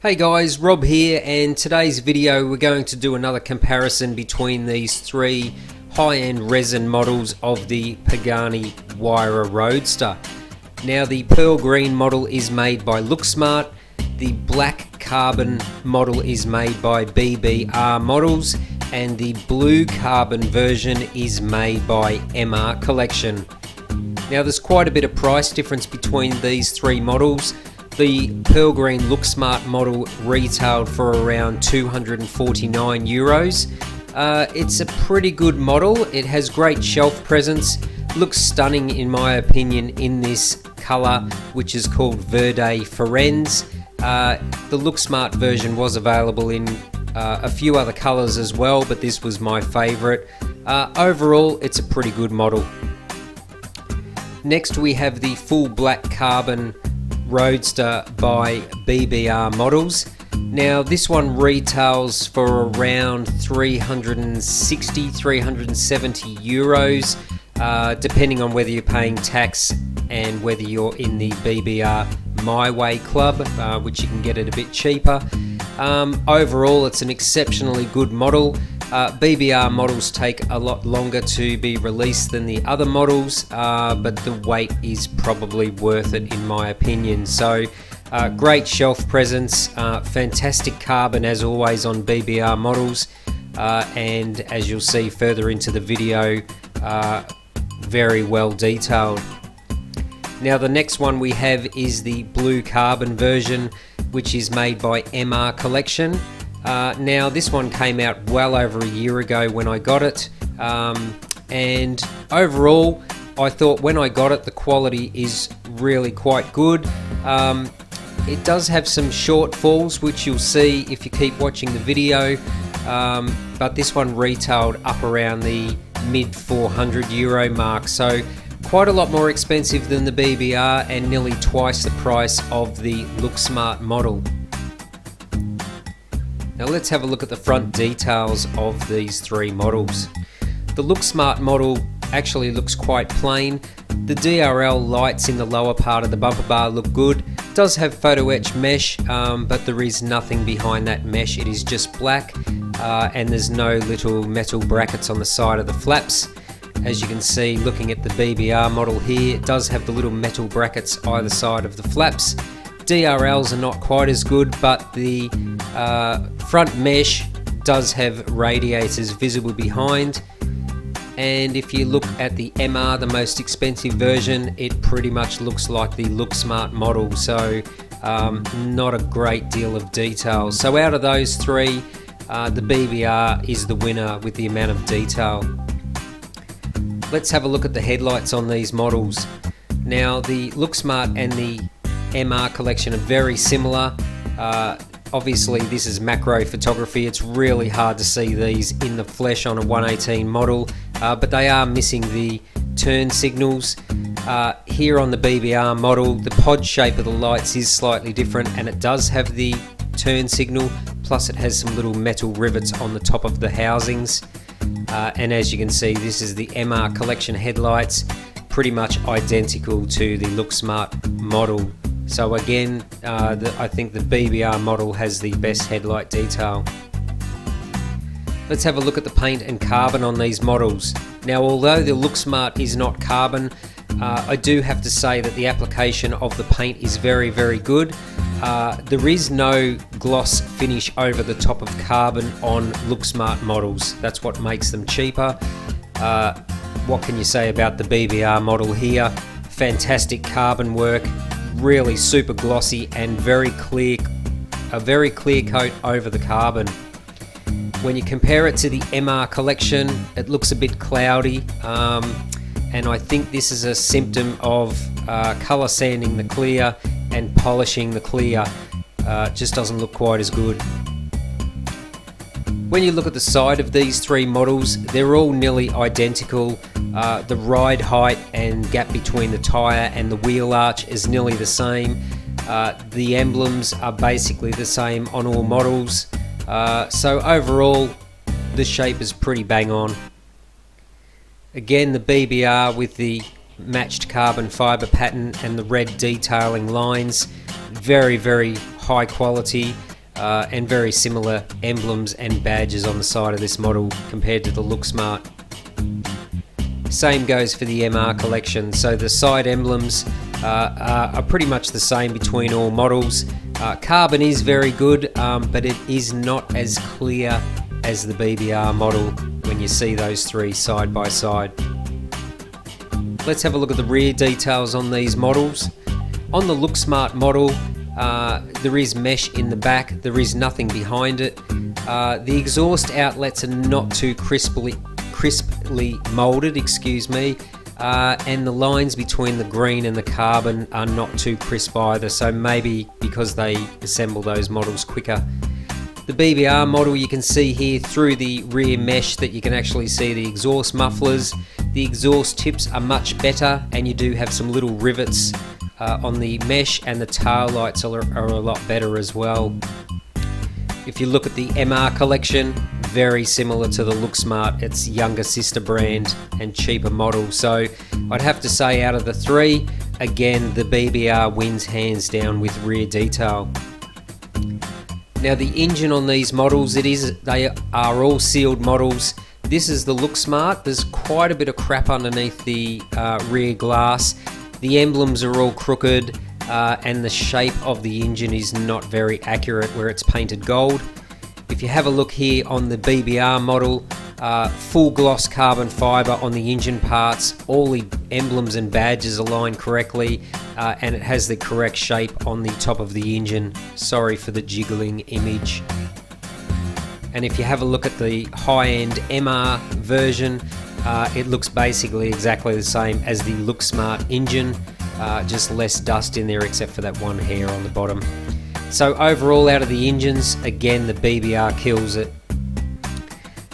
Hey guys, Rob here, and today's video we're going to do another comparison between these three high-end resin models of the Pagani Huayra Roadster. Now the pearl green model is made by Looksmart, the black carbon model is made by BBR Models, and the blue carbon version is made by MR Collection. Now there's quite a bit of price difference between these three models. The pearl green Looksmart model retailed for around €249. It's a pretty good model. It has great shelf presence, looks stunning in my opinion in this colour, which is called Verde Firenze. The Looksmart version was available in a few other colours as well, but this was my favourite. Overall, it's a pretty good model. Next we have the full black carbon Roadster by BBR Models. Now this one retails for around €370 depending on whether you're paying tax and whether you're in the BBR My Way Club, which you can get it a bit cheaper. Overall, it's an exceptionally good model. BBR models take a lot longer to be released than the other models, but the weight is probably worth it in my opinion. So great shelf presence, fantastic carbon as always on BBR models, and as you'll see further into the video, very well detailed. Now the next one we have is the blue carbon version, which is made by MR Collection. Now this one came out well over a year ago when I got it, and overall I thought when I got it the quality is really quite good. It does have some shortfalls which you'll see if you keep watching the video, but this one retailed up around the mid €400 mark, so quite a lot more expensive than the BBR and nearly twice the price of the Looksmart model. Now let's have a look at the front details of these three models. The Looksmart model actually looks quite plain. The DRL lights in the lower part of the bumper bar look good. It does have photo etch mesh, but there is nothing behind that mesh. It is just black, and there's no little metal brackets on the side of the flaps. As you can see, looking at the BBR model here, it does have the little metal brackets either side of the flaps. DRLs are not quite as good, but the front mesh does have radiators visible behind, and if you look at the MR, the most expensive version, it pretty much looks like the Looksmart model, so not a great deal of detail. So out of those three, the BBR is the winner with the amount of detail. Let's have a look at the headlights on these models. Now the Looksmart and the MR Collection are very similar. Obviously this is macro photography, it's really hard to see these in the flesh on a 118 model, but they are missing the turn signals. Here on the BBR model, the pod shape of the lights is slightly different and it does have the turn signal, plus it has some little metal rivets on the top of the housings. And as you can see, this is the MR Collection headlights, pretty much identical to the Looksmart model. So again, I think the BBR model has the best headlight detail. Let's have a look at the paint and carbon on these models. Now although the Looksmart is not carbon, I do have to say that the application of the paint is very, very good. There is no gloss finish over the top of carbon on Looksmart models. That's what makes them cheaper. What can you say about the BBR model here? Fantastic carbon work, really super glossy and a very clear coat over the carbon. When you compare it to the MR Collection, it looks a bit cloudy, and I think this is a symptom of colour sanding the clear and polishing the clear. Just doesn't look quite as good. When you look at the side of these three models, they're all nearly identical. The ride height and gap between the tyre and the wheel arch is nearly the same. The emblems are basically the same on all models. So overall, the shape is pretty bang on. Again, the BBR with the matched carbon fibre pattern and the red detailing lines, very, very high quality. and very similar emblems and badges on the side of this model compared to the Looksmart. Same goes for the MR collection, so the side emblems are pretty much the same between all models. Carbon is very good, but it is not as clear as the BBR model when you see those three side by side. Let's have a look at the rear details on these models. On the Looksmart model, there is mesh in the back, there is nothing behind it. The exhaust outlets are not too crisply moulded, and the lines between the green and the carbon are not too crisp either, so maybe because they assemble those models quicker. The BBR model, you can see here through the rear mesh that you can actually see the exhaust mufflers. The exhaust tips are much better, and you do have some little rivets on the mesh, and the tail lights are a lot better as well. If you look at the MR collection, very similar to the Looksmart. It's younger sister brand and cheaper model. So I'd have to say out of the three, again, the BBR wins hands down with rear detail. Now the engine on these models, they are all sealed models. This is the Looksmart. There's quite a bit of crap underneath the rear glass. The emblems are all crooked, and the shape of the engine is not very accurate where it's painted gold. If you have a look here on the BBR model, full gloss carbon fibre on the engine parts, all the emblems and badges align correctly, and it has the correct shape on the top of the engine. Sorry for the jiggling image. And if you have a look at the high-end MR version, it looks basically exactly the same as the Looksmart engine, just less dust in there except for that one hair on the bottom. So overall, out of the engines, again, the BBR kills it.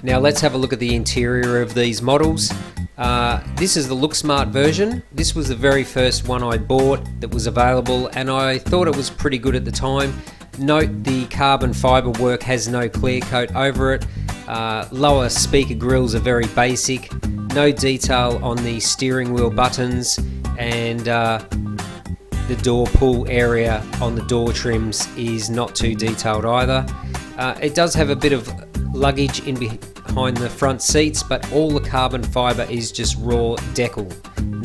Now let's have a look at the interior of these models. This is the Looksmart version. This was the very first one I bought that was available, and I thought it was pretty good at the time. Note the carbon fibre work has no clear coat over it. Lower speaker grills are very basic. No detail on the steering wheel buttons, and the door pull area on the door trims is not too detailed either. It does have a bit of luggage in behind the front seats, but all the carbon fibre is just raw decal,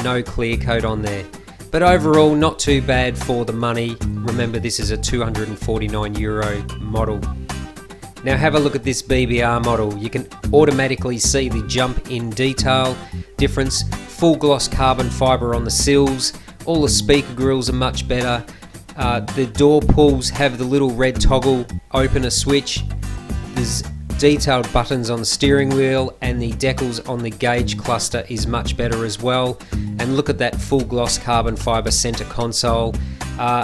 no clear coat on there. But overall, not too bad for the money. Remember, this is a €249 model. Now have a look at this BBR model. You can automatically see the jump in detail difference. Full gloss carbon fibre on the sills. All the speaker grills are much better. The door pulls have the little red toggle opener switch. There's detailed buttons on the steering wheel, and the decals on the gauge cluster is much better as well. And look at that full gloss carbon fibre centre console.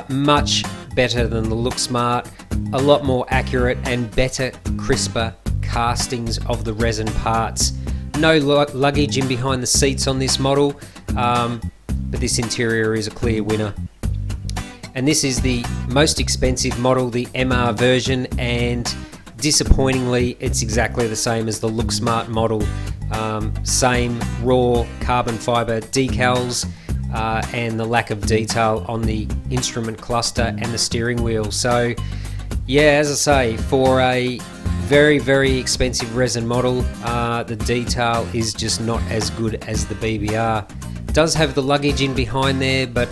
Much better than the Looksmart. A lot more accurate and better, crisper castings of the resin parts. No luggage in behind the seats on this model, but this interior is a clear winner. And this is the most expensive model, the MR version, and disappointingly it's exactly the same as the Looksmart model. Same raw carbon fibre decals, and the lack of detail on the instrument cluster and the steering wheel. So yeah, as I say, for a very, very expensive resin model, the detail is just not as good as the BBR. Does have the luggage in behind there, but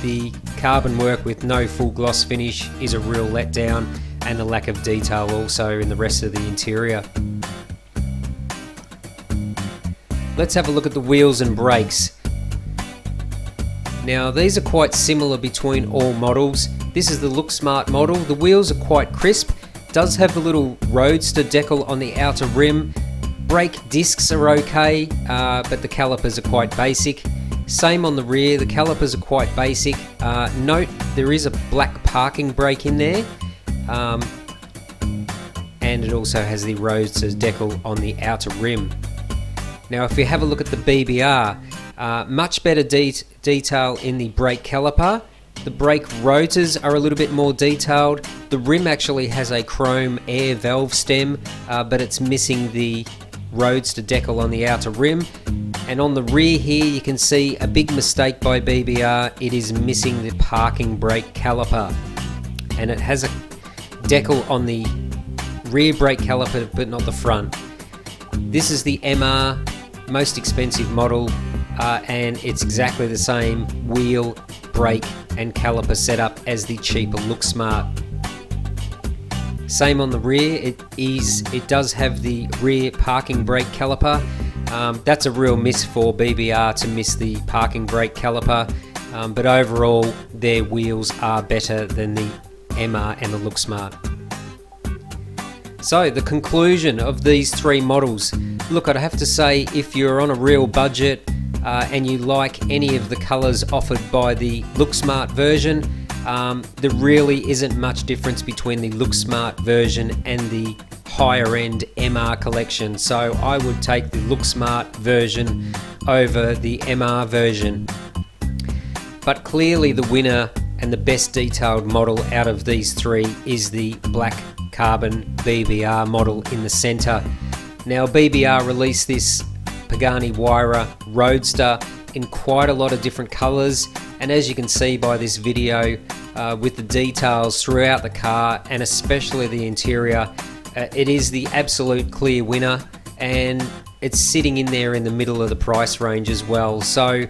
the carbon work with no full gloss finish is a real letdown, and the lack of detail also in the rest of the interior. Let's have a look at the wheels and brakes. Now these are quite similar between all models. This is the Looksmart model. The wheels are quite crisp. Does have the little Roadster decal on the outer rim. Brake discs are okay, but the calipers are quite basic. Same on the rear, the calipers are quite basic. Note there is a black parking brake in there, and it also has the Roadster decal on the outer rim. Now if you have a look at the BBR, much better detail in the brake caliper. The brake rotors are a little bit more detailed. The rim actually has a chrome air valve stem, but it's missing the Roadster decal on the outer rim. And on the rear here you can see a big mistake by BBR. It is missing the parking brake caliper, and it has decal on the rear brake caliper, but not the front. This is the MR, most expensive model, and it's exactly the same wheel, brake and caliper setup as the cheaper Looksmart. Same on the rear. It does have the rear parking brake caliper. That's a real miss for BBR to miss the parking brake caliper, but overall their wheels are better than the MR and the Looksmart. So the conclusion of these three models. Look, I'd have to say, if you're on a real budget and you like any of the colours offered by the Looksmart version, there really isn't much difference between the Looksmart version and the higher end MR collection. So I would take the Looksmart version over the MR version. But clearly the winner and the best detailed model out of these three is the black carbon BBR model in the centre. Now BBR released this Pagani Huayra Roadster in quite a lot of different colours, and as you can see by this video, with the details throughout the car and especially the interior, it is the absolute clear winner, and it's sitting in there in the middle of the price range as well. So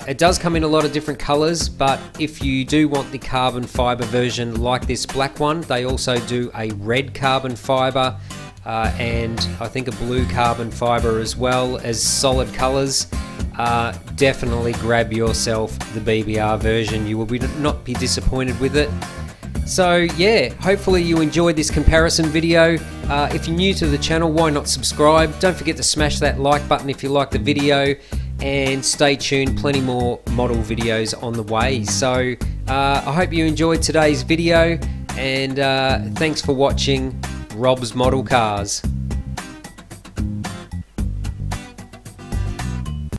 it does come in a lot of different colours, but if you do want the carbon fibre version like this black one, they also do a red carbon fibre and I think a blue carbon fibre as well as solid colours. Definitely grab yourself the BBR version. You will not be disappointed with it. So yeah, hopefully you enjoyed this comparison video. If you're new to the channel, why not subscribe? Don't forget to smash that like button if you like the video, and stay tuned, plenty more model videos on the way. So I hope you enjoyed today's video, and thanks for watching Rob's Model Cars.